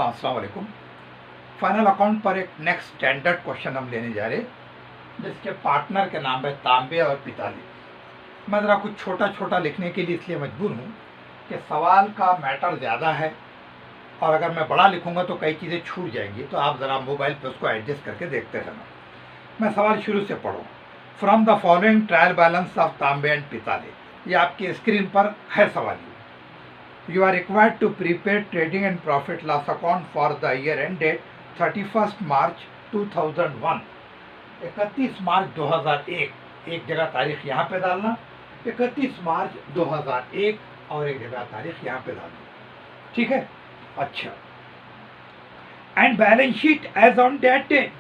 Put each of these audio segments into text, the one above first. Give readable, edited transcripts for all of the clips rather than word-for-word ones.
हाँ, अस्सलाम वालेकुम। फाइनल अकाउंट पर एक नेक्स्ट स्टैंडर्ड क्वेश्चन हम लेने जा रहे हैं जिसके पार्टनर के नाम है तांबे और पिताली। मैं ज़रा कुछ छोटा छोटा लिखने के लिए इसलिए मजबूर हूँ कि सवाल का मैटर ज़्यादा है और अगर मैं बड़ा लिखूँगा तो कई चीज़ें छूट जाएंगी, तो आप ज़रा मोबाइल पर उसको एडजस्ट करके देखते रहना। मैं सवाल शुरू से पढ़ूँ। From the following trial balance of Tambe and Pitali, ये आपकी स्क्रीन पर है सवाल। You are required to prepare trading and profit loss account for the year ended 31st March 2001. 31 मार्च 2001, एक जगह तारीख यहाँ पे डालना, 31 मार्च 2001 और एक जगह तारीख यहाँ पे डालना, ठीक है। अच्छा, and balance sheet as on date date,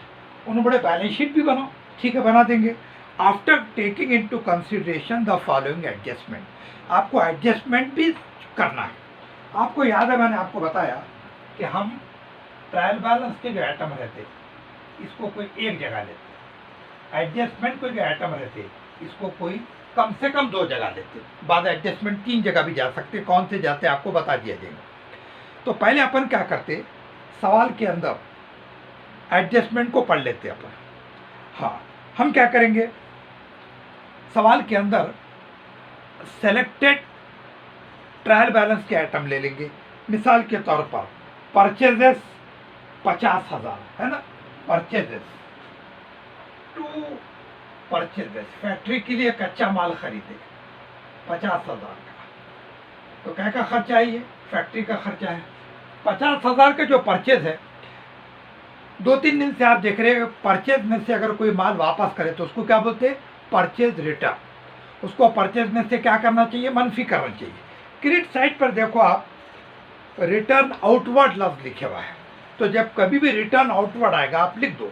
उन्होंने बड़े बैलेंस शीट भी बनाओ, ठीक है, बना देंगे। After taking into consideration the following adjustment, आपको एडजस्टमेंट भी करना है। आपको याद है मैंने आपको बताया कि हम ट्रायल बैलेंस के जो आइटम रहते इसको कोई एक जगह लेते, एडजस्टमेंट के जो आइटम रहते इसको कोई कम से कम 2 जगह लेते, बाद एडजस्टमेंट 3 जगह भी जा सकते, कौन से जाते आपको बता दिया जाएगा। तो पहले अपन क्या करते, सवाल के अंदर एडजस्टमेंट को पढ़ लेते अपन। हाँ, हम क्या करेंगे, सवाल के अंदर सेलेक्टेड ट्रायल बैलेंस के आइटम ले लेंगे। मिसाल के तौर पर परचेजेस 50,000 है ना, परचेजेस टू परचेजेस, फैक्ट्री के लिए कच्चा माल खरीदे 50,000 का, तो क्या का खर्चा है, ये फैक्ट्री का खर्चा है। 50,000 का जो परचेज है, 2-3 दिन से आप देख रहे हैं परचेज में से अगर कोई माल वापस करे तो उसको क्या बोलते हैं, परचेज रिटर्न। उसको परचेज में से क्या करना चाहिए, मनफी करना चाहिए। क्रेडिट साइड पर देखो आप, रिटर्न आउटवर्ड लफ्ज लिखे हुआ है, तो जब कभी भी रिटर्न आउटवर्ड आएगा आप लिख दो।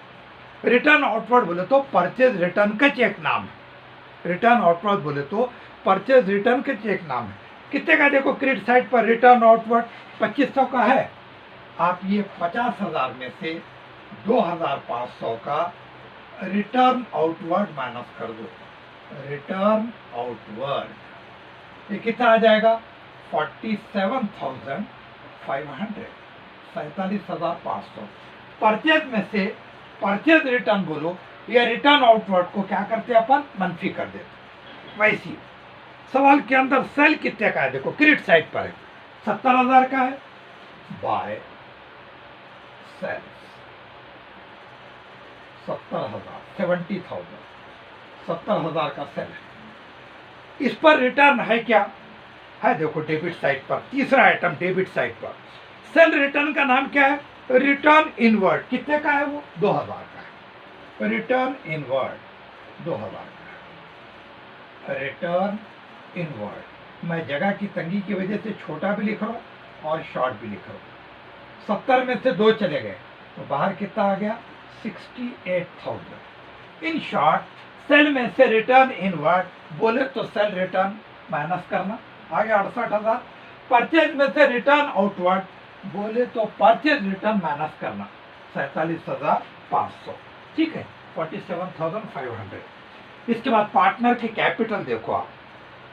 रिटर्न आउटवर्ड बोले तो परचेज रिटर्न का चेक नाम है। रिटर्न आउटवर्ड बोले तो परचेज रिटर्न का चेक नाम है। कितने का देखो क्रेडिट साइड पर रिटर्न आउटवर्ड 2500 का है। आप ये 50,000 में से 2,500 का रिटर्न आउटवर्ड माइनस कर दो। रिटर्न आउटवर्ड ये कितना आ जाएगा, 47,500, 47,500। परचेज में से परचेज रिटर्न बोलो या रिटर्न आउटवर्ड को क्या करते हैं अपन, मनफी कर देते। वैसी सवाल के अंदर सेल कितने का है, देखो क्रेडिट साइड पर है 70,000 का है, बाय सेल 70,000, 70,000, 70,000 का सेल है। इस पर रिटर्न है क्या है, देखो डेबिट साइड पर, तीसरा आइटम डेबिट साइड पर सेल रिटर्न का नाम क्या है, रिटर्न इनवर्ड। कितने का है वो, 2,000 का है। रिटर्न इनवर्ड 2,000 का है। रिटर्न इनवर्ड, मैं जगह की तंगी की वजह से छोटा भी लिख रहा हूँ और शॉर्ट भी लिख रहा हूँ। 70 में से 2 चले गए तो बाहर कितना आ गया, 68,000। इन शॉर्ट सेल में से रिटर्न इनवर्ड बोले तो सेल रिटर्न माइनस करना, आ गया 68,000। परचेज में से रिटर्न आउटवर्ड बोले तो परचेज रिटर्न माइनस करना, 47,500, ठीक है, 47,500। इसके बाद पार्टनर की कैपिटल देखो आप,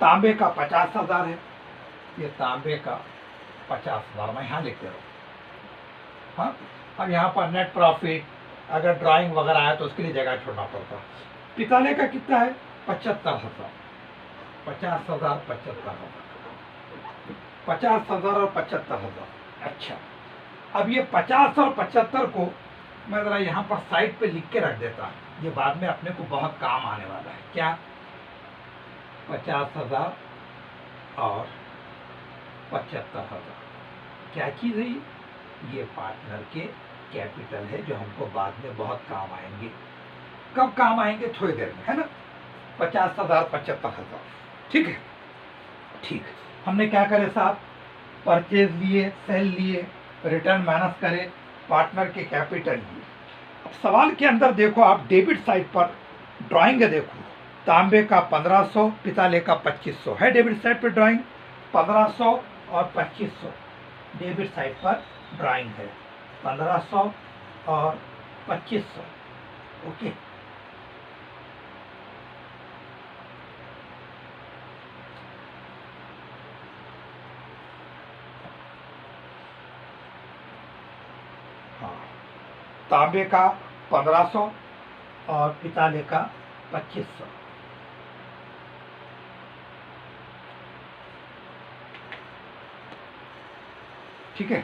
तांबे का 50,000 है, ये तांबे का 50,000 मैं यहाँ लिख दे रहा हूँ। हाँ, अब यहाँ पर नेट प्रॉफिट अगर ड्राइंग वगैरह आया तो उसके लिए जगह छोड़ना पड़ता। पिताले का कितना है, 75,000, 50,000, 75,000, 50,000 और 75,000। अच्छा, अब ये 50 और 75 को मैं ज़रा यहाँ पर साइड पे लिख के रख देता, ये बाद में अपने को बहुत काम आने वाला है। क्या, 50,000 और 75,000 क्या चीज़ है, ये पार्टनर के कैपिटल है जो हमको बाद में बहुत काम आएंगे। कब काम आएंगे, थोड़ी देर में, है ना। 50,000, 75,000, ठीक है। ठीक, हमने क्या करे साहब, परचेज लिए, सेल लिए, रिटर्न माइनस करे, पार्टनर के कैपिटल लिए। अब सवाल के अंदर देखो आप डेबिट साइड पर ड्राइंग है, देखो तांबे का 1,500, पिताले का 2,500 है डेबिट साइड पर ड्राइंग, 1,500 और 2,500 डेबिट साइड पर ड्राइंग है, 1,500 और 2,500, ओके। तांबे का 1500 और पिताले का 2500। ठीक है,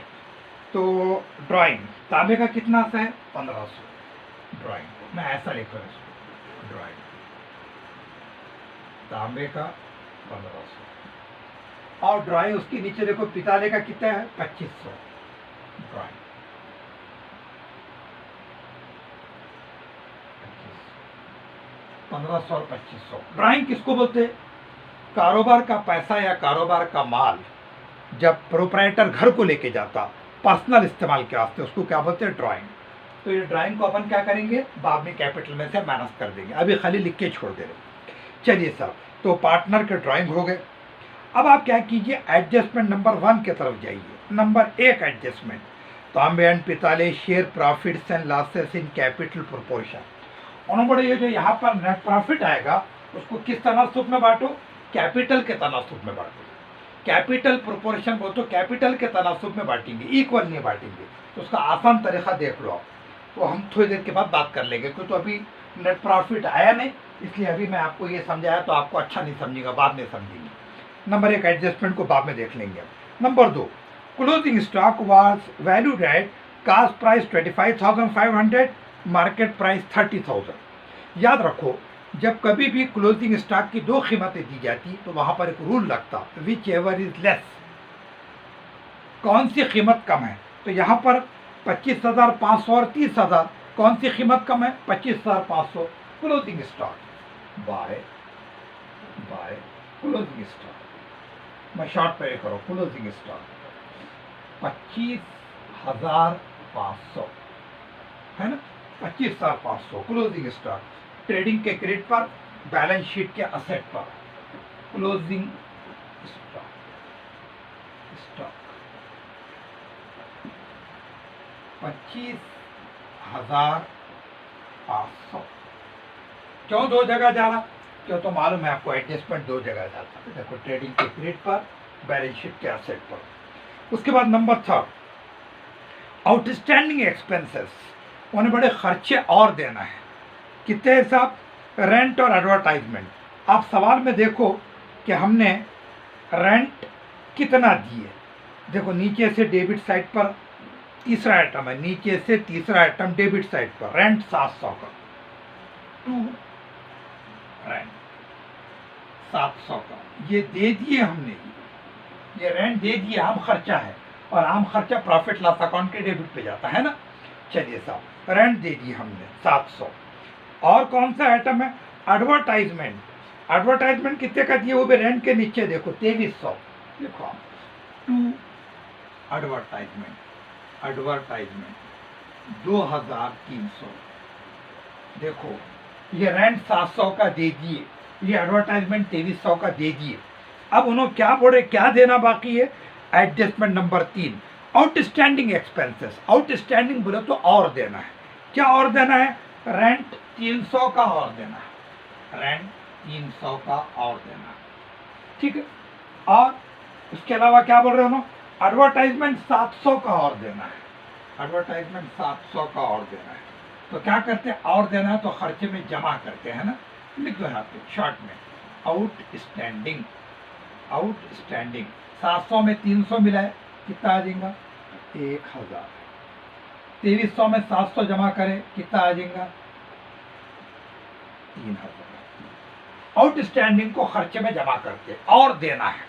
तो ड्राइंग तांबे का कितना सा है 1500। ड्राइंग मैं ऐसा लिख रहा हूँ इसको, ड्राइंग तांबे का 1500 और ड्राइंग उसके नीचे देखो पिताले का कितना है 2500। ड्राइंग 1500 और 2500। ड्राइंग किसको बोलते हैं? कारोबार का पैसा या कारोबार का माल जब प्रोप्राइटर घर को लेके जाता पर्सनल इस्तेमाल के वास्ते, उसको क्या बोलते हैं? ड्राइंग। तो ये ड्राइंग को अपन क्या करेंगे, बाद में कैपिटल में से माइनस कर देंगे, अभी खाली लिख के छोड़ दे रहे। चलिए साहब, तो पार्टनर के ड्राइंग हो गए। अब आप क्या कीजिए, एडजस्टमेंट नंबर 1 की तरफ जाइए। नंबर 1 एडजस्टमेंट, तांबे एंड पिताले share profits and losses in capital proportion. उन्होंने बोले ये जो यहाँ पर नेट प्रॉफिट आएगा उसको किस तनासुब में बांटो? कैपिटल के तनासुब में बांटो। कैपिटल प्रोपोर्शन बोल तो कैपिटल के तनासुब में बांटेंगे, इक्वल नहीं बांटेंगे। तो उसका आसान तरीका देख लो आप, तो हम थोड़ी देर के बाद बात कर लेंगे, क्योंकि तो अभी नेट प्रॉफिट आया नहीं, इसलिए अभी मैं आपको ये समझाया तो आपको अच्छा नहीं समझेगा, बाद में समझेंगे। नंबर 1 एडजस्टमेंट को बाद में देख लेंगे। Number 2, closing stock was valued at cost price 25,500, market price 30,000। याद रखो, जब कभी भी क्लोजिंग स्टॉक की 2 कीमतें दी जाती तो वहां पर एक रूल लगता, विच एवर इज लेस, कौन सी कीमत कम है। तो यहाँ पर 25,500 और 30,000, कौन सी कीमत कम है? 25,500। Closing stock by closing stock, मैं शॉर्ट पे करो, क्लोजिंग स्टॉक 25,500 है ना, 25,500 क्लोजिंग स्टॉक। ट्रेडिंग के क्रेडिट पर, बैलेंस शीट के असेट पर, क्लोजिंग स्टॉक 25,500। क्यों 2 जगह जा रहा? क्यों तो मालूम है आपको, एडजस्टमेंट 2 जगह जाता है। देखो, ट्रेडिंग के क्रेडिट पर, बैलेंस शीट के असेट पर। उसके बाद नंबर 3, आउटस्टैंडिंग एक्सपेंसेस, उन्हें बड़े खर्चे और देना है। कितने हिसाब? रेंट और एडवर्टाइजमेंट। आप सवाल में देखो कि हमने रेंट कितना दिए। देखो, नीचे से डेबिट साइड पर तीसरा आइटम है, नीचे से तीसरा आइटम डेबिट साइड पर, रेंट 700 का, टू रेंट 700 का, ये दे दिए हमने, ये रेंट दे दिए, आम खर्चा है, और आम खर्चा प्रॉफिट लॉस अकाउंट के डेबिट पे जाता है ना। चलिए साहब, रेंट दे दिए हमने 700। और कौन सा आइटम है? एडवर्टाइजमेंट। एडवर्टाइजमेंट कितने का दिए? वो भी रेंट के नीचे देखो, 2300। देखो आप, टू एडवर्टाइजमेंट 2300। देखो, ये रेंट 700 का दे दिए, ये एडवर्टाइजमेंट 2300 का दे दिए। अब उन्होंने क्या बोले, क्या देना बाकी है? Adjustment number 3, outstanding expenses. Outstanding बोले तो और देना है। क्या और देना है? रेंट 300 का और देना है, रेंट 300 का और देना है। ठीक है, और उसके अलावा क्या बोल रहे हो? एडवर्टाइजमेंट 700 का और देना है, एडवर्टाइजमेंट 700 का और देना है। तो क्या करते हैं? और देना है तो खर्चे में जमा करते हैं ना, लिख दो यहाँ पे शॉर्ट में, आउटस्टैंडिंग 700 में 300 मिला है, कितना आ जाएगा? 1000। 2300 में 700 जमा करें, कितना आ जाएगा? 3000। आउटस्टैंडिंग को खर्चे में जमा करते, और देना है,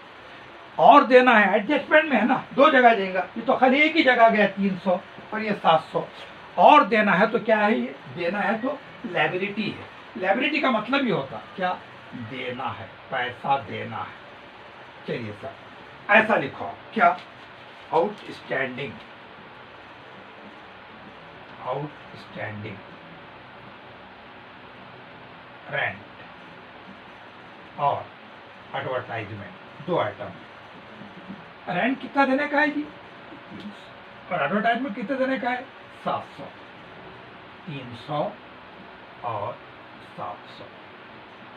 और देना है। एडजस्टमेंट में है ना, 2 जगह जाएगा, ये तो खाली एक ही जगह गया 300 और ये 700। और देना है तो क्या है? ये देना है तो लायबिलिटी है। लायबिलिटी का मतलब ही होता क्या? देना है, पैसा देना है। चलिए सर, ऐसा लिखो, क्या? आउटस्टैंडिंग रेंट और एडवर्टाइजमेंट, 2 आइटम। रेंट कितना देने का है जी? और एडवर्टाइजमेंट कितना देने का है? 700। 300 और 700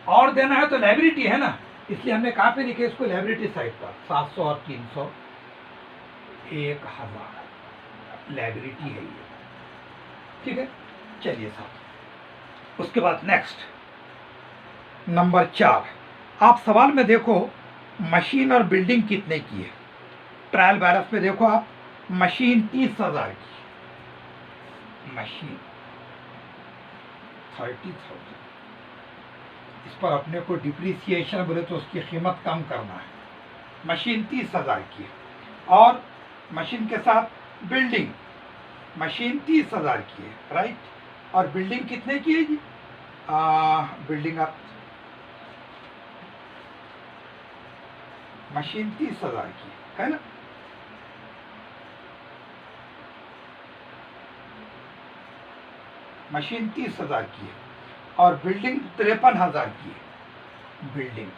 और देना है तो लायबिलिटी है ना, इसलिए हमने कहाँ पे लिखे इसको? लायबिलिटी साइड पर। 700 और 300 1000 लायबिलिटी है ये। ठीक है, चलिए साहब। उसके बाद नेक्स्ट नंबर 4, आप सवाल में देखो मशीन और बिल्डिंग कितने की है। ट्रायल बैलेंस में देखो आप, मशीन 30,000 की, मशीन 30,000। इस पर अपने को डिप्रिसिएशन बोले तो उसकी कीमत कम करना है। मशीन 30,000 की है, और मशीन के साथ बिल्डिंग, मशीन 30,000 की है, राइट। और बिल्डिंग कितने की है जी? बिल्डिंग आप, मशीन 30,000 की है ना। मशीन 30,000 की है और बिल्डिंग 53,000 की है। बिल्डिंग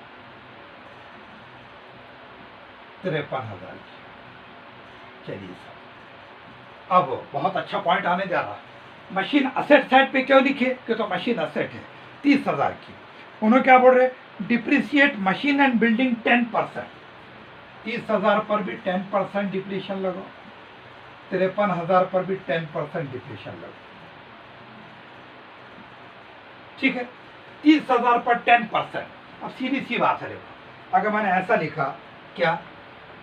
53,000 की। चलिए सर, अब बहुत अच्छा पॉइंट आने जा रहा है। मशीन असेट साइड पे क्यों लिखे? कि तो मशीन असेट है 30,000 की। उन्होंने क्या बोल रहे? Depreciate machine and building 10%। 30,000 पर भी 10% डिप्रीशिएशन लगाओ, 53,000 पर भी 10% डिप्रीशिएशन लगाओ, ठीक है। 30,000 पर 10%। अब सीधी सी बात है, देखो अगर मैंने ऐसा लिखा, क्या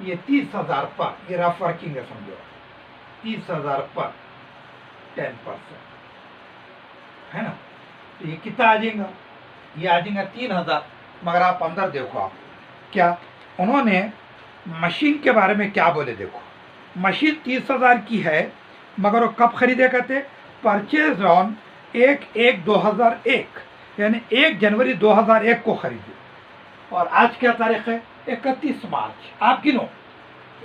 ये 30,000 पर, ये रफ वर्किंग है समझो, 30,000 पर 10% है ना, तो ये कितना आ जाएगा? ये आ जाएगा 3,000। मगर आप अंदर देखो, आप क्या उन्होंने मशीन के बारे में क्या बोले? देखो मशीन 30,000 की है, मगर वो कब खरीदे करते? परचेज ऑन 1/1/2001, यानी 1 जनवरी 2001 को खरीदे। और आज क्या तारीख है? 31 मार्च। आप गिनो,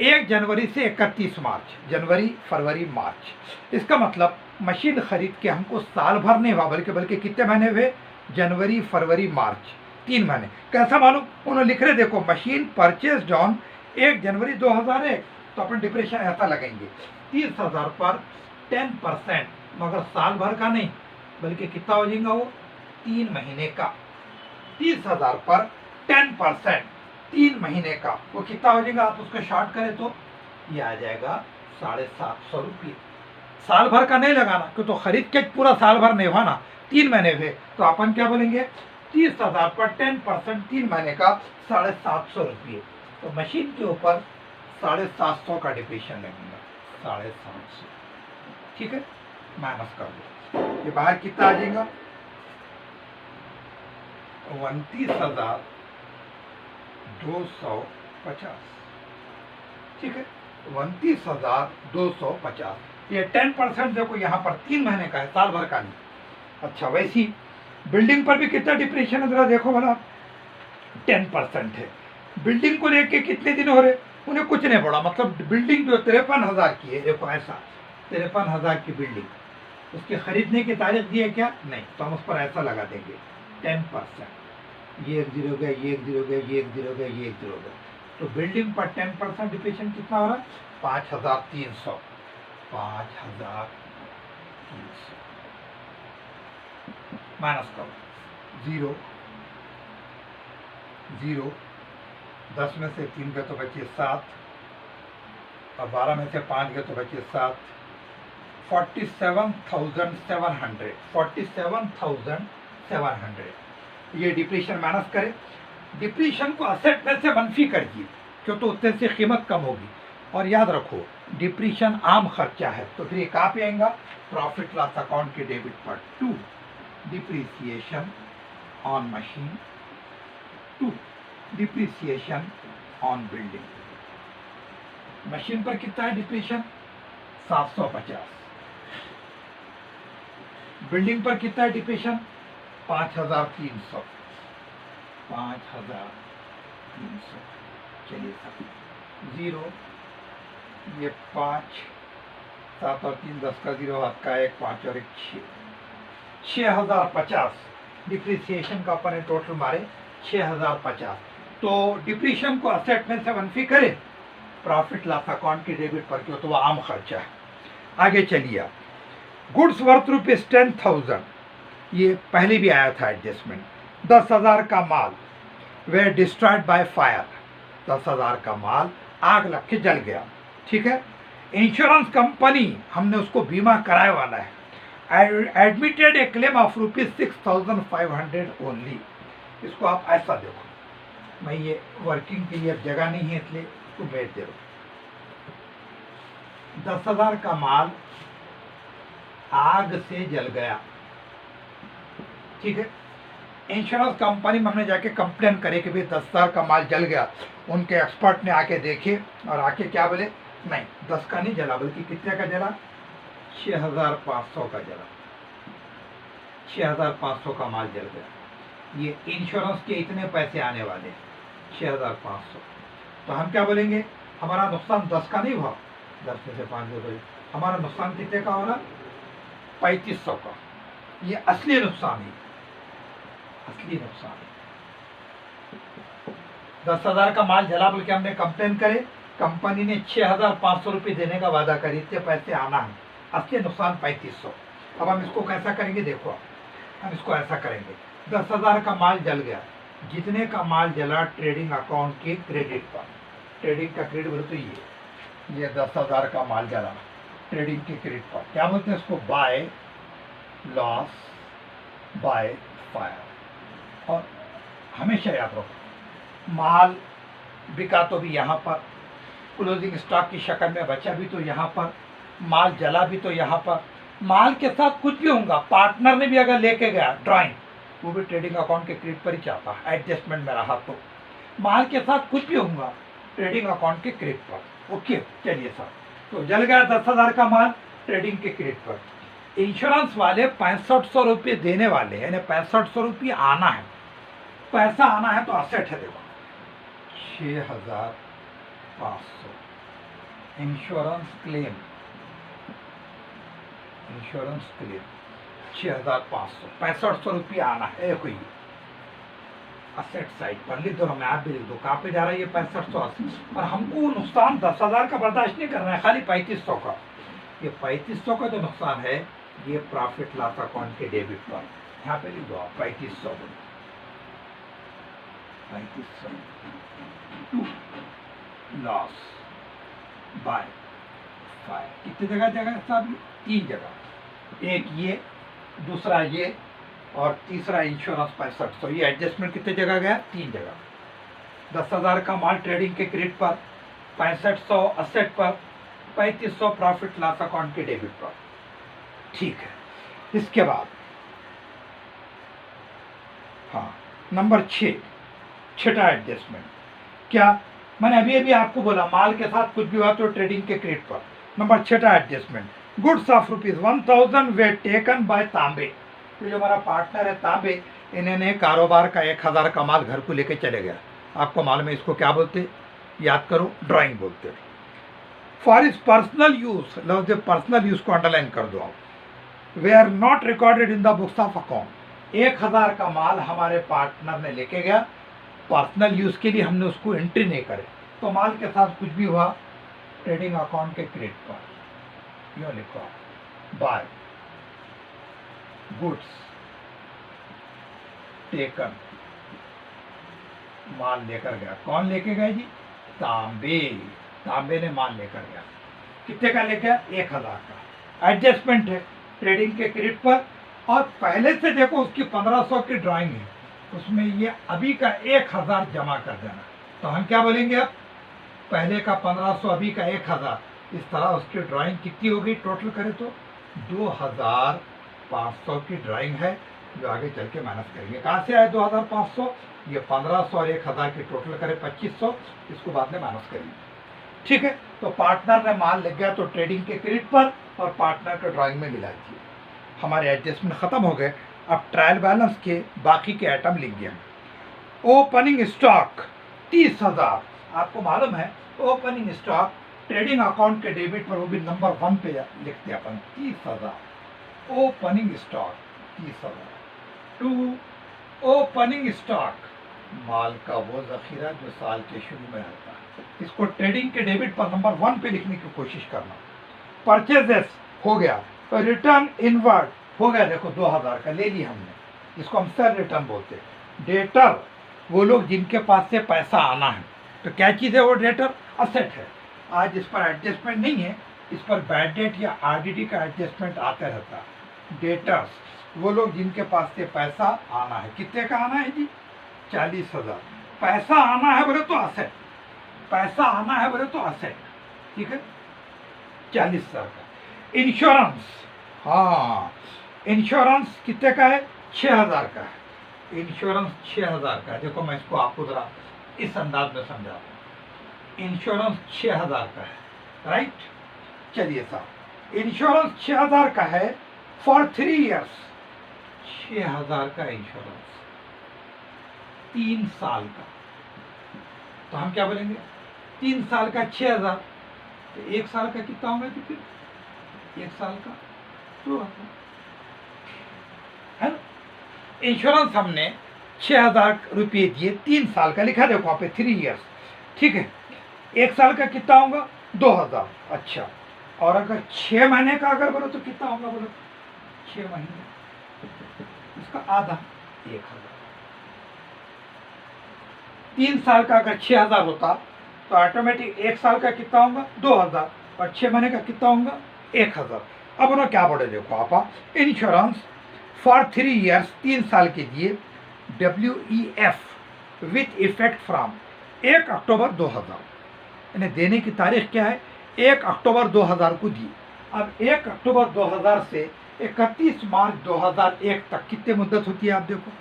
1 जनवरी से 31 मार्च, जनवरी फरवरी मार्च। इसका मतलब मशीन खरीद के हमको साल भर नहीं हुआ, बल्कि कितने महीने हुए? जनवरी फरवरी मार्च, 3 महीने। कैसा मालूम? उन्होंने लिख रहे, देखो मशीन परचेज ऑन 1 जनवरी 2001, तो अपन डिप्रेशन ऐसा लगेंगे 30,000 पर 10%, मगर साल भर का नहीं, बल्कि कितना हो जाएगा वो? 3 महीने का। 30,000 पर 10%, 3 महीने का, वो कितना हो जाएगा? आप उसको शॉर्ट करें तो ये आ जाएगा 750 रुपये। साल भर का नहीं लगाना, क्यों तो खरीद के पूरा साल भर नहीं हुआ ना, 3 महीने हुए, तो अपन क्या बोलेंगे? 30,000 पर 10%, 3 महीने का 750 रुपये। तो मशीन के ऊपर 750 का डिप्रेशन लगेगा, 750, ठीक है। माइनस कर दो, ये बाहर कितना आ जाएगा? 29,250, ठीक है, 29,250। ये 10% देखो यहाँ पर 3 महीने का है, साल भर का नहीं। अच्छा, वैसी बिल्डिंग पर भी कितना डिप्रेशन है, जरा देखो भला, 10% है। बिल्डिंग को लेके कितने दिन हो रहे? उन्हें कुछ नहीं पड़ा, मतलब बिल्डिंग जो 53,000 की है, देखो ऐसा 53,000 की बिल्डिंग, उसके खरीदने की तारीख दी है क्या? नहीं, तो हम उस पर ऐसा लगा देंगे 10%। ये 1 0 गया, ये 1 0 गया, ये 1 0 गया, ये 1 0 गया, तो बिल्डिंग पर 10% डिप्रेशन कितना हो रहा है? 5,300, 5,300 माइनस करो, 0 0, 10 में से 3 गए तो बचे 7, और 12 में से 5 गए तो बचे 7, 47,700, 47,700। ये डिप्रीशन माइनस करें, डिप्रीशन को असेट में से मनफी करिए, क्यों तो उतने से कीमत कम होगी। और याद रखो डिप्रीशन आम खर्चा है, तो फिर ये कहाँ पे आएगा? प्रॉफिट लॉस अकाउंट के डेबिट पर 2 depreciation on machine, 2 depreciation on building. Machine पर कितना है डिप्रीशन? 750। बिल्डिंग पर कितना है डिप्रीशन? 5,300, 5,300। चलिए सर, 0, ये 5, 7 और 3 10 का 0, हाथ का 1, 5 और 1 6, 6,050 डिप्रिसिएशन का अपन टोटल मारे 6,050। तो डिप्रीशन को असेट में से मनफी करे, प्रॉफिट लॉस अकाउंट की डेबिट पर, क्यों तो वो आम खर्चा है। आगे चलिए आप, गुड्स वर्थ रुपीज 10,000, ये पहले भी आया था एडजस्टमेंट। 10,000 का माल वे डिस्ट्रॉयड बाय फायर, 10,000 का माल आग लग के जल गया, ठीक है। इंश्योरेंस कंपनी, हमने उसको बीमा कराए वाला है, admitted A claim of ₹6,500 only. इसको आप ऐसा देखो, मैं ये वर्किंग के लिए अब जगह नहीं है इसलिए इसको बैठ दे रहा हूँ। 10,000 का माल आग से जल गया, ठीक है। इंश्योरेंस कंपनी में हमने जाके कंप्लेन करे कि भाई 10,000 का माल जल गया। उनके एक्सपर्ट ने आके देखे और आके क्या बोले, नहीं 10 का नहीं जला, बल्कि कितने का जला, 6,500 का जला। 6,500 का माल जल गया। ये इंश्योरेंस के इतने पैसे आने वाले, 6,500। तो हम क्या बोलेंगे, हमारा नुकसान 10 का नहीं हुआ, 10 में से 5 बजे हमारा नुकसान कितने का हो रहा, 3,500 का। ये असली नुकसान है, असली नुकसान है। 10,000 का माल जला बोल के हमने कंप्लेन करे, कंपनी ने 6,500 रुपये देने का वादा करी, इतने पैसे आना है, असली नुकसान 3,500। अब हम इसको कैसा करेंगे, देखो हम इसको ऐसा करेंगे, 10,000 का माल जल गया, जितने का माल जला ट्रेडिंग अकाउंट के क्रेडिट पर, ट्रेडिंग का क्रेडिट बोलते ये 10,000 का माल जला ट्रेडिंग के क्रेडिट पर, क्या बोलते हैं इसको, बाय लॉस बाय फायर। और हमेशा याद रखो, माल बिका तो भी यहाँ पर, क्लोजिंग स्टॉक की शक्ल में बचा भी तो यहाँ पर, माल जला भी तो यहाँ पर, माल के साथ कुछ भी होगा, पार्टनर ने भी अगर लेके गया ड्राइंग, वो भी ट्रेडिंग अकाउंट के क्रेडिट पर ही चाहता है, एडजस्टमेंट में रहा तो माल के साथ कुछ भी होगा ट्रेडिंग अकाउंट के क्रेडिट पर। ओके, चलिए सर, तो जल गया 10,000 का माल ट्रेडिंग के क्रेडिट पर। इंश्योरेंस वाले 6500 रुपये देने वाले हैं, यानी 6500 रुपये आना है, पैसा आना है, तो असेट है, देखो 6,500 इंश्योरेंस क्लेम, इंश्योरेंस क्लेम 6,500, 6500 रुपये आना है। देखो ये असेट साइड पर लिख दो, हमें आप भी लिख दो, कहाँ पे जा रहा है ये 6580। और हमको नुकसान 10,000 का बर्दाश्त नहीं करना है, खाली 3,500 का। ये 3,500 का जो नुकसान है, ये प्रॉफिट लॉस अकाउंट के डेबिट पर, यहाँ पे लिख दो आप 3,500 टू लॉस बाय फायर। कितनी जगह साहब, 3 जगह, एक ये, दूसरा ये, और तीसरा इंश्योरेंस 6500। ये एडजस्टमेंट कितने जगह गया, 3 जगह। 10,000 का माल ट्रेडिंग के क्रेडिट पर, 6500 असेट पर, 3,500 प्रॉफिट लॉस अकाउंट के डेबिट पर, ठीक है। इसके बाद हाँ, नंबर 6, छठा एडजस्टमेंट, क्या मैंने अभी आपको बोला, माल के साथ कुछ भी हुआ तो ट्रेडिंग के क्रेडिट पर। Number 6 adjustment, goods of ₹1,000 way taken by तांबे। तो जो हमारा पार्टनर है तांबे, इन्होंने कारोबार का 1,000 का माल घर को लेके चले गया। आपको मालूम है इसको क्या बोलते, याद करो, ड्राइंग बोलते। फॉर इज पर्सनल यूज, लफ्ज पर्सनल यूज को अंडरलाइन कर दो आप, वे are not recorded in the books of account. 1,000 का माल हमारे पार्टनर ने लेके गया, पर्सनल यूज के लिए हमने उसको एंट्री नहीं करे, तो माल के साथ कुछ भी हुआ ट्रेडिंग अकाउंट के क्रेडिट पर, यो लिखो बाय गुड्स टेकन, माल लेकर गया। कौन लेके गया जी, तांबे, तांबे ने माल लेकर गया। कितने का लेके गया, 1,000 का। एडजस्टमेंट है ट्रेडिंग के क्रेडिट पर, और पहले से देखो उसकी 1,500 की ड्राइंग है, उसमें ये अभी का 1,000 जमा कर देना। तो हम क्या बोलेंगे, अब पहले का 1,500, अभी का 1,000, इस तरह उसकी ड्राइंग कितनी होगी, टोटल करें तो 2,500 की ड्राइंग है, जो आगे चल के माइनस करेंगे। कहाँ से आए 2,500, ये 1,500 और 1,000 की टोटल करें 2,500, इसको बाद में माइनस करेंगे, ठीक है। तो पार्टनर ने माल लग गया तो ट्रेडिंग के क्रेडिट पर, और पार्टनर के ड्राइंग में मिला दिए। हमारे एडजस्टमेंट खत्म हो गए। अब ट्रायल बैलेंस के बाकी के आइटम लिख दिया। ओपनिंग स्टॉक 30,000, आपको मालूम है ओपनिंग स्टॉक ट्रेडिंग अकाउंट के डेबिट पर, वो भी नंबर 1 पे लिखते हैं अपन, 30,000 opening stock 30,000। To opening stock, माल का वो जखीरा जो साल के शुरू में रहता है, इसको ट्रेडिंग के डेबिट पर नंबर 1 पे लिखने की कोशिश करना। परचेजेस हो गया, रिटर्न इनवर्ड हो गया, देखो 2,000 का ले लिया हमने, इसको हम सर रिटर्न बोलते हैं। डेटर, वो लोग जिनके पास से पैसा आना है, तो क्या चीज़ है वो, डेटर असेट है। आज इस पर एडजस्टमेंट नहीं है, इस पर बैड डेट या आरडीडी का एडजस्टमेंट आता रहता है, डेटर्स वो लोग जिनके पास से पैसा आना है। कितने का आना है जी? 40,000। पैसा आना है बोले तो असेट, पैसा आना है बोले तो असेट, ठीक है, 40,000 का। इंश्योरेंस, हाँ इंश्योरेंस कितने का है? 6,000 का है। इंश्योरेंस 6,000 का है। देखो मैं इसको आपको जरा इस अंदाज में समझाता हूँ। इंश्योरेंस 6,000 का है, राइट। चलिए साहब, इंश्योरेंस 6,000 का है फॉर 3 ईयर्स। 6,000 का इंश्योरेंस 3 साल का, तो हम क्या बोलेंगे? 3 साल का 6,000, तो 1 साल का कितना होगा? तो फिर 1 साल का 2,000 है ना। इंश्योरेंस हमने 6,000 रुपये दिए, 3 साल का लिखा, देखो वहाँ पे 3 ईयर्स, ठीक है। 1 साल का कितना होगा? 2,000। अच्छा, और अगर 6 महीने का अगर बोलो तो कितना होगा? बोलो 6 महीने, इसका आधा 1,000। 3 साल का अगर 6,000 होता तो ऑटोमेटिक 1 साल का कितना होगा? 2,000, और 6 महीने का कितना होगा? 1,000। अब उन्होंने क्या बोले, देखो आप, इंश्योरेंस फॉर 3 ईयर्स, 3 साल के लिए, WEF विथ इफेक्ट फ्रॉम 1 अक्टूबर 2000। इन्हें देने की तारीख क्या है? 1 अक्टूबर 2000 को दी। अब 1 अक्टूबर 2000 से 31 मार्च 2001 तक कितनी मुद्दत होती है? आप देखो,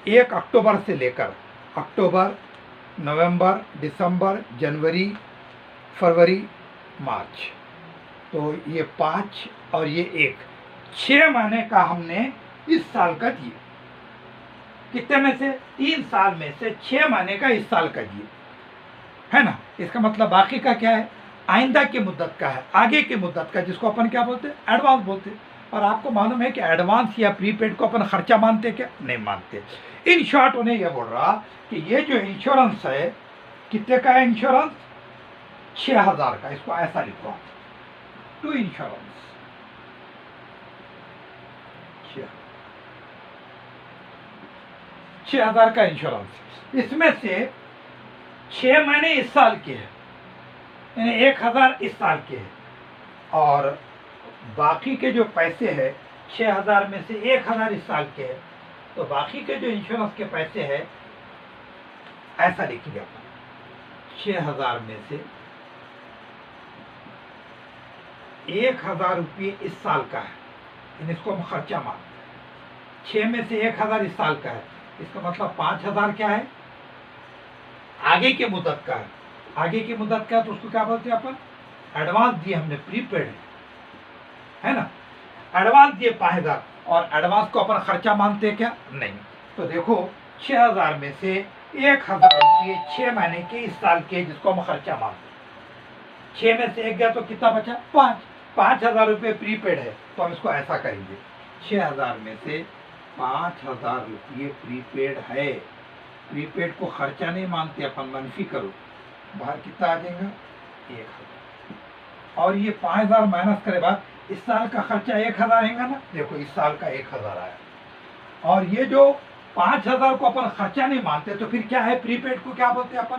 1 अक्टूबर से लेकर अक्टूबर, नवंबर, दिसंबर, जनवरी, फरवरी, मार्च, तो ये 5 और ये 1, 6 महीने का हमने इस साल का दिए। कितने में से? 3 साल में से 6 महीने का इस साल का दिए, है ना। इसका मतलब बाकी का क्या है? आइंदा की मुद्दत का है, आगे की मुद्दत का, जिसको अपन क्या बोलते हैं? एडवांस बोलते हैं। और आपको मालूम है कि एडवांस या प्रीपेड को अपन खर्चा मानते क्या? नहीं मानते। इन शॉर्ट उन्हें यह बोल रहा कि ये जो इंश्योरेंस है, कितने का है इंश्योरेंस? 6,000 का। इसको ऐसा लिखो, टू इंश्योरेंस 6,000 का इंश्योरेंस। इसमें से 6 महीने इस साल के हैं, यानी 1,000 इस साल के हैं, और बाकी के जो पैसे हैं 6,000 में से 1,000 इस साल के हैं, तो बाकी के जो इंश्योरेंस के पैसे हैं ऐसा लिखिए अपन, 6,000 में से 1,000 रुपये इस साल का है, यानी इसको हम खर्चा मानते हैं। 6 में से 1,000 इस साल का है, इसका मतलब 5,000 क्या है? आगे की मुद्दत का है। आगे की मुद्दत का है तो उसको क्या बोलते हैं अपन? एडवांस दिए हमने, प्रीपेड है ना। एडवांस दिए 5,000, और एडवांस को अपन खर्चा मानते हैं क्या? नहीं। तो देखो 6,000 में से 1,000 रुपये 6 महीने के इस साल के, जिसको हम खर्चा मानते हैं। 6 में से 1 गया तो कितना बचा? 5। 5,000 रुपये प्रीपेड है, तो हम इसको ऐसा करेंगे, 6,000 में से 5,000 रुपये प्रीपेड है। प्रीपेड को खर्चा नहीं मानते अपन, मनफी करो, बाहर कितना आ जाएगा? 1,000। और ये 5,000 माइनस करे बाद इस साल का खर्चा 1,000 आएगा ना। देखो इस साल का 1,000 आया, और ये जो 5,000 को अपन खर्चा नहीं मानते, तो फिर क्या है? प्रीपेड को क्या बोलते हैं अपन?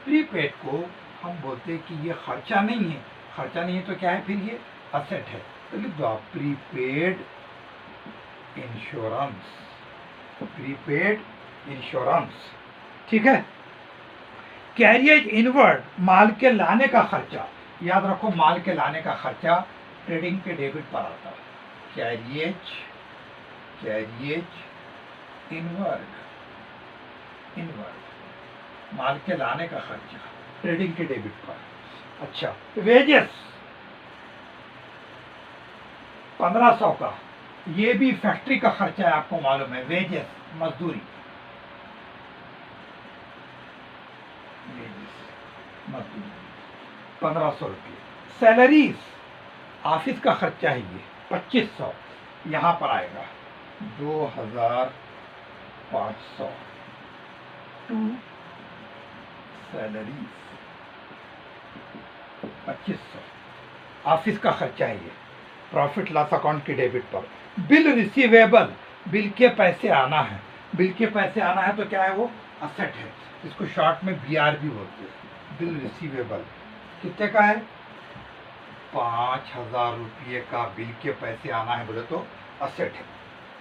प्रीपेड को हम बोलते हैं कि ये खर्चा नहीं है। खर्चा नहीं है तो क्या है? फिर ये असेट है। तो लिख दो आप, प्रीपेड इंश्योरेंस, प्रीपेड इंश्योरेंस, ठीक है। कैरियज इनवर्ड, माल के लाने का खर्चा, याद रखो माल के लाने का खर्चा ट्रेडिंग के डेबिट पर आता है। कैरियज इनवर्ड, माल के लाने का खर्चा ट्रेडिंग के डेबिट पर। अच्छा, वेजेस 1500 का, ये भी फैक्ट्री का खर्चा है, आपको मालूम है। वेजेस, मजदूरी, 1,500 रुपये। सैलरीज, ऑफिस का खर्चा है, ये 2,500 यहाँ पर आएगा, 2,500 टू सैलरीज, 2,500 ऑफिस का खर्चा है ये, प्रॉफिट लॉस अकाउंट की डेबिट पर। बिल रिसीवेबल, बिल के पैसे आना है। बिल के पैसे आना है तो क्या है? वो असेट है, इसको शॉर्ट में BR भी बोलते हैं। बिल रिसीवेबल कितने का है? 5,000 रुपये का बिल के पैसे आना है बोले तो असेट है।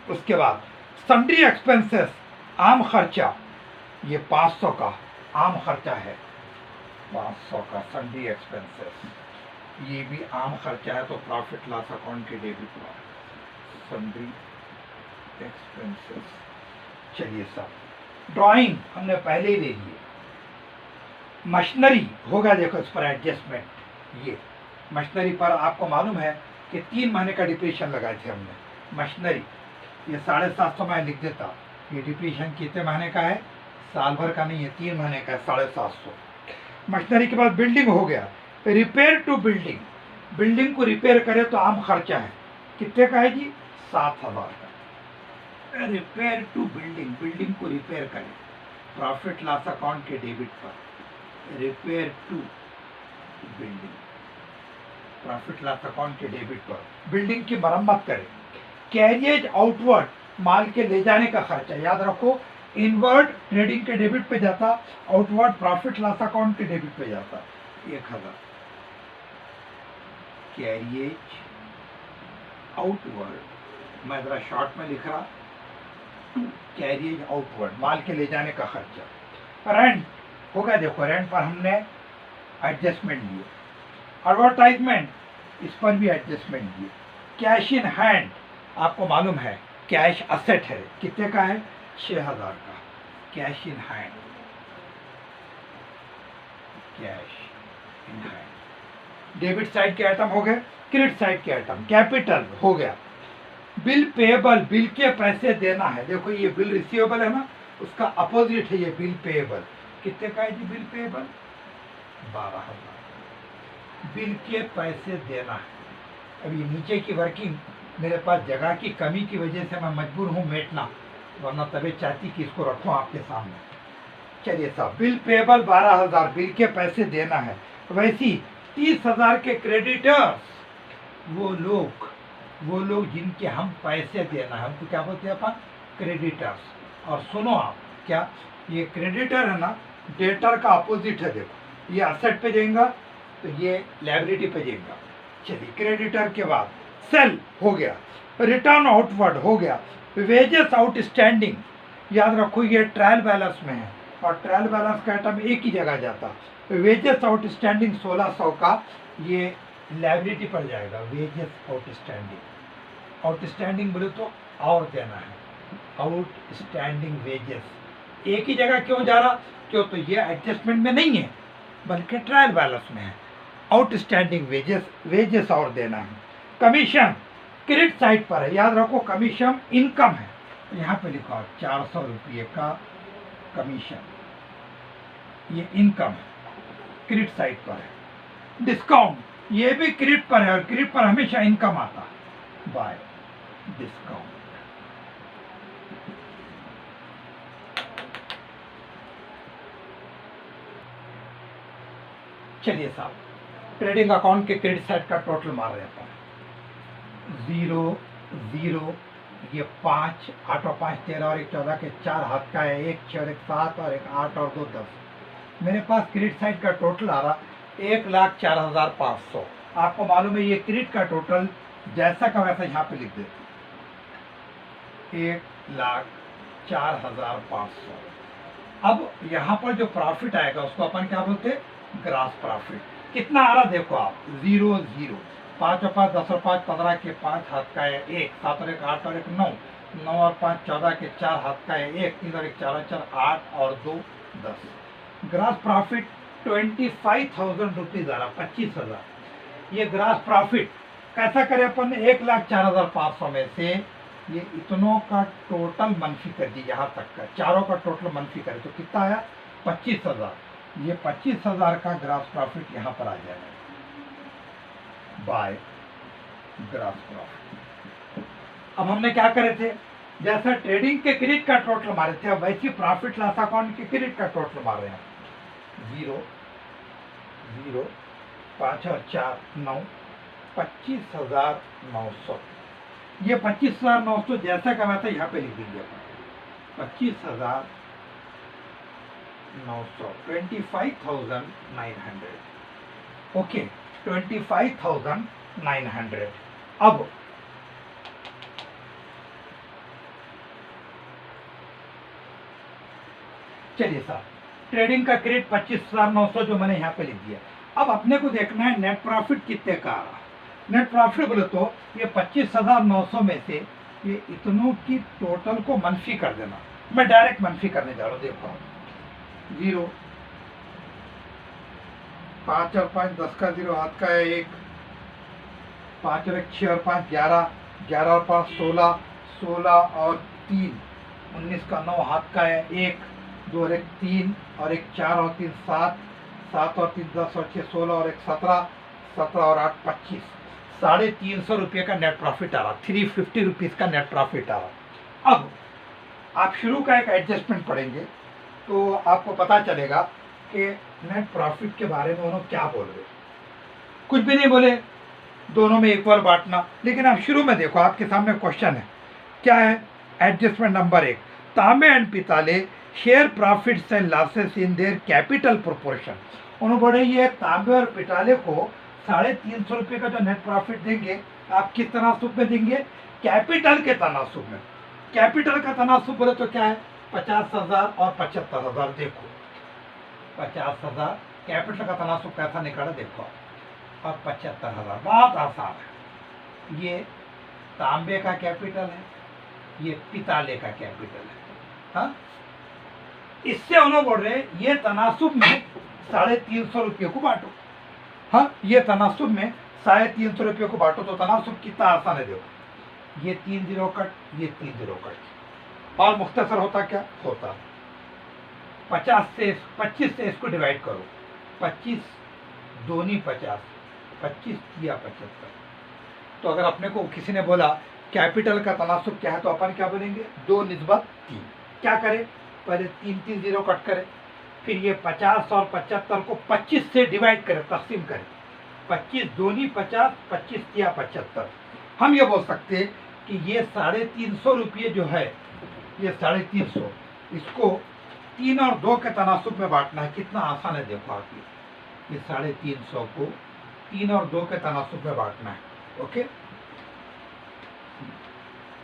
उसके बाद सन्ड्री एक्सपेंसेस, आम खर्चा, ये 500 का आम खर्चा है, 500 का सन्ड्री एक्सपेंसेस, ये भी आम खर्चा है, तो प्रॉफिट लॉस अकाउंट के डेबिट हुआ सन्ड्री एक्सपेंसेस। चलिए साहब, ड्राइंग हमने पहले ही ले लिए। मशीनरी होगा, देखो इस पर एडजस्टमेंट, ये मशीनरी पर आपको मालूम है कि 3 महीने का डिप्रेशन लगाए थे हमने। मशीनरी ये 750 मैं लिख देता, ये डिप्रेशन कितने महीने का है, साल भर का नहीं है, 3 महीने का है, 750। मशीनरी के बाद बिल्डिंग हो गया, रिपेयर टू बिल्डिंग, बिल्डिंग को रिपेयर करे तो आम खर्चा है, कितने का है जी, 7000 का। रिपेयर टू बिल्डिंग, बिल्डिंग को रिपेयर करे, प्रॉफिट लॉस अकाउंट के डेबिट पर, repair to building, profit loss account के डेबिट पर, बिल्डिंग की मरम्मत करे। कैरियज आउटवर्ड, माल के ले जाने का खर्चा, याद रखो इनवर्ड ट्रेडिंग के डेबिट पे जाता, आउटवर्ड प्रॉफिट लॉस अकाउंट के डेबिट पे जाता, 1000। कैरियज आउटवर्ड, मैं जरा शॉर्ट में लिख रहा, कैरियज आउटवर्ड, माल के ले जाने का खर्चा। रेंट होगा, देखो रेंट पर हमने एडजस्टमेंट लिए। एडवर्टाइजमेंट, इस पर भी एडजस्टमेंट दिए। कैश इन हैंड, आपको मालूम है कैश असेट है, कितने का है, 6000 का, cash in hand, cash in hand. Debit side के आइटम हो गए, क्रेडिट साइड के आइटम, कैपिटल हो गया। बिल पेएबल, बिल के पैसे देना है, देखो ये बिल रिसीवेबल है ना, उसका अपोजिट है ये बिल पेएबल, कितने का है जी बिल पेएबल, 12000, बिल के पैसे देना है। अभी नीचे की वर्किंग मेरे पास जगह की कमी की वजह से मैं मजबूर हूँ मेटना, वरना तबीयत चाहती कि इसको रखूँ आपके सामने। चलिए साहब, बिल पेएबल 12000, बिल के पैसे देना है। वैसी 30000 के क्रेडिटर्स, वो लोग जिनके हम पैसे देना है, उनको क्या बोलते हैं अपन, क्रेडिटर्स। और सुनो आप, क्या ये क्रेडिटर है ना, डेटर का अपोजिट है, देखो ये असेट पे जाएगा तो ये लायबिलिटी पे जाएगा। चलिए, क्रेडिटर के बाद सेल हो गया, रिटर्न आउटवर्ड हो गया, वेजेस आउटस्टैंडिंग, याद रखो ये ट्रायल बैलेंस में है और ट्रायल बैलेंस का आइटम एक ही जगह जाता। वेजेस आउटस्टैंडिंग 1600 का, ये लायबिलिटी पर जाएगा। वेजेस आउटस्टैंडिंग, आउटस्टैंडिंग बोले तो और देना है, आउटस्टैंडिंग वेजेस एक ही जगह क्यों जा रहा, क्यों, तो ये एडजस्टमेंट में नहीं है बल्कि ट्रायल बैलेंस में है। आउटस्टैंडिंग वेजेस और देना है। कमीशन क्रेडिट साइड पर है, याद रखो कमीशन इनकम है, यहाँ पे लिखा 400 रुपये का कमीशन, ये इनकम है, क्रेडिट साइड पर है। डिस्काउंट, ये भी क्रेडिट पर है और क्रेडिट पर हमेशा इनकम आता है, बाय डिस्काउंट। चलिए साहब, ट्रेडिंग अकाउंट के क्रेडिट साइड का टोटल मार रहे हैं, 0 0, ये 5 8 और 5 13 और 1 14 के 4 हाथ का है, 1 6 और 1 7 और 1 8 और 2 10। मेरे पास क्रेडिट साइड का टोटल आ रहा 1,04,500। आपको मालूम है ये क्रेडिट का टोटल जैसा का वैसा यहाँ पे लिख देते, 1,04,500। अब यहाँ पर जो प्रॉफिट आएगा उसको अपन क्या बोलते हैं, ग्रॉस प्रॉफिट। कितना आ रहा देखो आप, 0 0, 5 और 5 10 और 5 15 के 5 हाथ का है 1, 7 और 1 8 और 1 9, 9 और 5 14 के 4 हाथ का है 1, 3 और 1 4 और 4 8 और 2 10। ग्रॉस प्रॉफिट 25,000 रुपीज आ रहा, 25,000। ये ग्रॉस प्रॉफिट कैसा करें अपन, 1,04,500 में से ये इतनों का टोटल मनफी कर दी, यहाँ तक का चारों का टोटल मनफी करे तो कितना आया, 25,000। ये 25,000 का ग्रॉस प्रॉफिट यहाँ पर आ जाएगा बाय ग्रॉस प्रॉफिट। अब हमने क्या करे थे, जैसा ट्रेडिंग के क्रेडिट का टोटल मारे थे, अब वैसे प्रॉफिट लॉस अकाउंट के क्रेडिट का टोटल मार रहे हैं। 0 0, 5 और 4 9, 25,900। ये 25,900 जैसा का वैसा यहाँ पे लिख दीजिए, 25,900, 25,900, ओके, 25,900। अब चलिए साहब, ट्रेडिंग का क्रेडिट 25,900 जो मैंने यहाँ पे लिख दिया। अब अपने को देखना है नेट प्रॉफिट कितने का आ रहा। नेट प्रॉफिट बोले तो ये 25,900 में से ये इतनों की टोटल को मनफी कर देना। मैं डायरेक्ट मनफी करने जा रहा हूँ। देखो 0, 5 और 5 10 का 0 हाथ का है 1, 5 और 1 6 और 5 11, 11 और 5 16, 16 और 3 19 का 9 हाथ का है 1, 2 और 1 3 और 1 4 और 3 7, 7 और 3 10 और 6 16 और 1 17, 17 और 8 25, 350 रुपये का नेट प्रॉफिट आ रहा, 350 रुपीज़ का नेट प्रॉफिट आ रहा। अब आप शुरू का एक एडजस्टमेंट पढ़ेंगे तो आपको पता चलेगा कि नेट प्रॉफिट के बारे में उन्होंने क्या बोल रहे। कुछ भी नहीं बोले, दोनों में इक्वल बांटना। लेकिन आप शुरू में देखो, आपके सामने क्वेश्चन है, क्या है एडजस्टमेंट नंबर 1, तांबे एंड पिताले share profits and losses in their capital proportion. उन्होंने बोले ये तांबे और पिताले को 350 रुपये का जो नेट प्रॉफिट देंगे, आप किस तनासुब में देंगे? कैपिटल के तनासुब में। कैपिटल का तनासुब बोले तो क्या है? 50,000 और 75,000। देखो 50,000 कैपिटल का तनासुब कैसा निकाला देखो, और 75,000। बहुत आसान है। ये तांबे का कैपिटल है, ये पिताले का कैपिटल है। हाँ, इससे उन्होंने बोल रहे ये तनासुब में 350 रुपये को बांटो। हाँ, ये तनासुब में 350 रुपये को बांटो तो तनासुब कितना आसान है। देखो ये 3 0 कट, ये 3 0 कट, और मुख्तसर होता क्या होता 25 से इसको डिवाइड करो। 25 दूनी 50, 25 या 75। तो अगर अपने को किसी ने बोला कैपिटल का तनासुब क्या है तो अपन क्या बोलेंगे? 2:3। क्या करें? पहले 3 0 कट करें, फिर ये 50 और 75 को 25 से डिवाइड करें, तकसीम करें। 25 दूनी 50, 25 या 75। हम ये बोल सकते हैं कि ये 350 रुपये जो है, ये 350, इसको 3 और 2 के तनासुब में बांटना है। कितना आसान है देखो आप, ये 350 को 3 और 2 के तनासुब में बांटना है। ओके,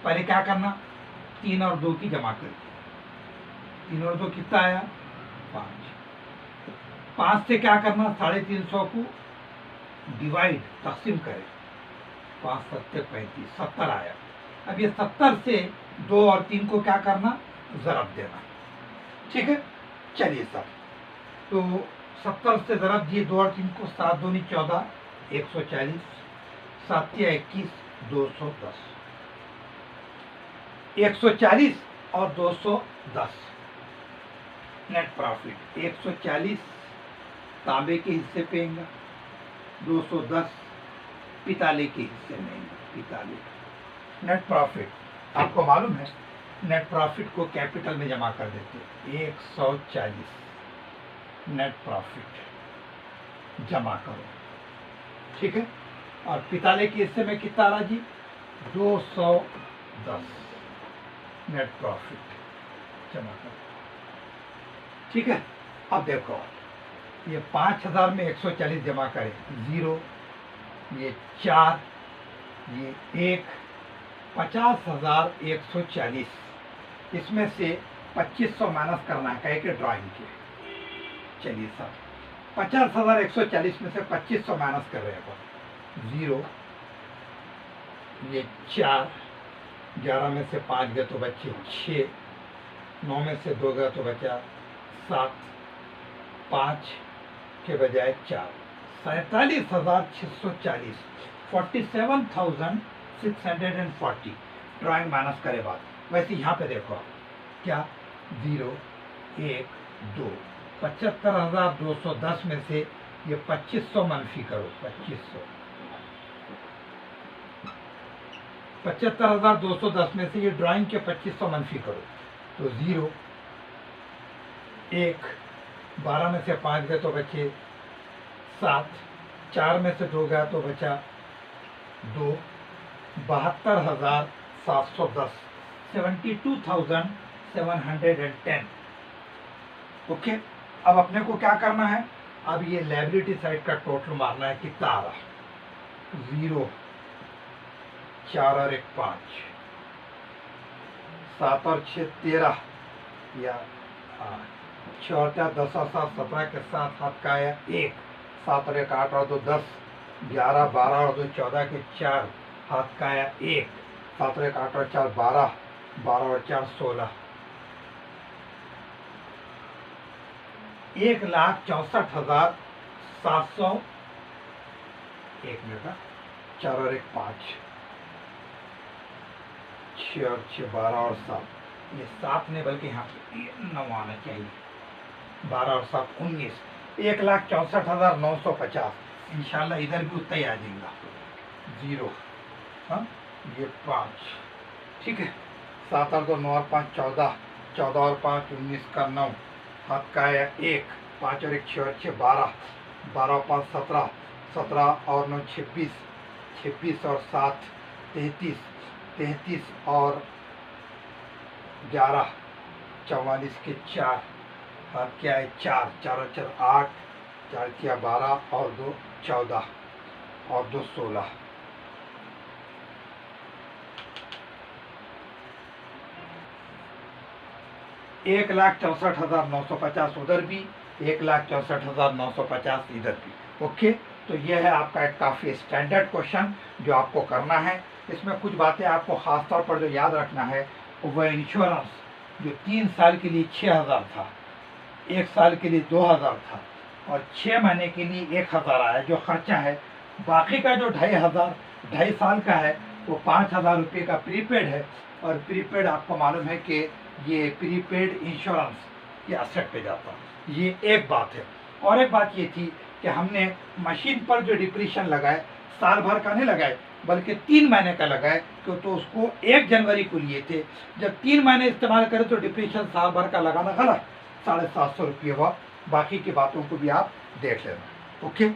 पहले क्या करना? 3 और 2 की जमा कर, 3 और 2 कितना आया? 5। 5 से क्या करना? 350 को डिवाइड, तकसीम करें। 5 7 35, 70 आया। अब ये 70 से 2 और 3 को क्या करना? ज़रब देना। ठीक है, चलिए सर, तो 70 से ज़रब दिए 2 और 3 को, 7 दूनी 14, 140, 7 या 21, 210। 140 और 210 नेट प्रॉफिट। 140 तांबे के हिस्से पे आएगा, 210 पिताले के हिस्से में आएगा। पिताले नेट प्रॉफिट आपको मालूम है, नेट प्रॉफिट को कैपिटल में जमा कर देते। 140 नेट प्रॉफिट जमा करो, ठीक है। और पिताले के हिस्से में कितना रहा जी? 210 नेट प्रॉफिट जमा करो, ठीक है। अब देखो ये 5,000 में 140 जमा करें, 0, ये 4, ये 1, 50,140। इसमें से 2500 माइनस करना है, कहे के ड्राइंग के। चलिए सर, 50,140 में से 2500 माइनस कर रहे हैं अपन। 0, ये 4, 11 में से 5 गए तो बचे 6, 9 में से 2 गए तो बचा 7, 5 के बजाय 4, 47,640, 47,640 ड्राइंग माइनस करे बाद। वैसे यहाँ पे देखो क्या, 0, 1, 2, 75,210 में से ये 2500 मनफी करो। 75,210 में से ये ड्राइंग के 2500 मनफी करो तो 0, 1, 12 में से 5 गए तो बचे 7, 4 में से 2 गया तो बचा 2, 72,710, 72,710। ओके, अब अपने को क्या करना है? अब ये लायबिलिटी साइड का टोटल मारना है, कितना आ रहा? 0, 4 और 1 5, 7 और 6 13 या छः और चार 10 और 7 17 के साथ हाथ का आया 1, 7 और 1 8 और 2 10, 11 12 और 2 14 के 4 हाथ का आया 1, 7 और 1 8 और 4 12, 12 और 4 16, 1,64,700, 1 मिनट, 4 और 1 5, 6 और 6 12 और 7, ये 7 नहीं बल्कि यहाँ पे 9 आना चाहिए, 12 और 7 19, 1,64,950। इंशाल्लाह इधर भी उतना ही आ जाएगा 0, हाँ ये 5, ठीक है, 7 और 2 9 और 5 14, 14 और 5 19 का 9, हाथ का आया 1, 5 और 1 6 और 6 12, 12 और 5 17, 17 और 9 26, 26 और 7 33, 33 और 11 44 के 4, हाथ क्या है 4, 4 और 4 8, 4 किया 12 और 2 14 और 2 16, 1,64,950 उधर भी, 1,64,950 इधर भी। ओके, तो यह है आपका एक काफ़ी स्टैंडर्ड क्वेश्चन जो आपको करना है। इसमें कुछ बातें आपको ख़ास तौर पर जो याद रखना है वो इंश्योरेंस जो 3 साल के लिए 6,000 था, 1 साल के लिए 2,000 था और 6 महीने के लिए 1,000 आया जो खर्चा है। बाकी का जो 2,500 साल का है वो 5,000 रुपये का प्रीपेड है, और प्रीपेड आपको मालूम है कि ये प्रीपेड इंश्योरेंस ये असेट पे जाता है। ये एक बात है। और एक बात ये थी कि हमने मशीन पर जो डिप्रेशन लगाए साल भर का नहीं लगाए बल्कि 3 महीने का लगाए, क्यों तो उसको 1 जनवरी को लिए थे। जब 3 महीने इस्तेमाल करें तो डिप्रेशन साल भर का लगाना गलत, 750 रुपये हुआ। बाकी की बातों को भी आप देख लेना। ओके।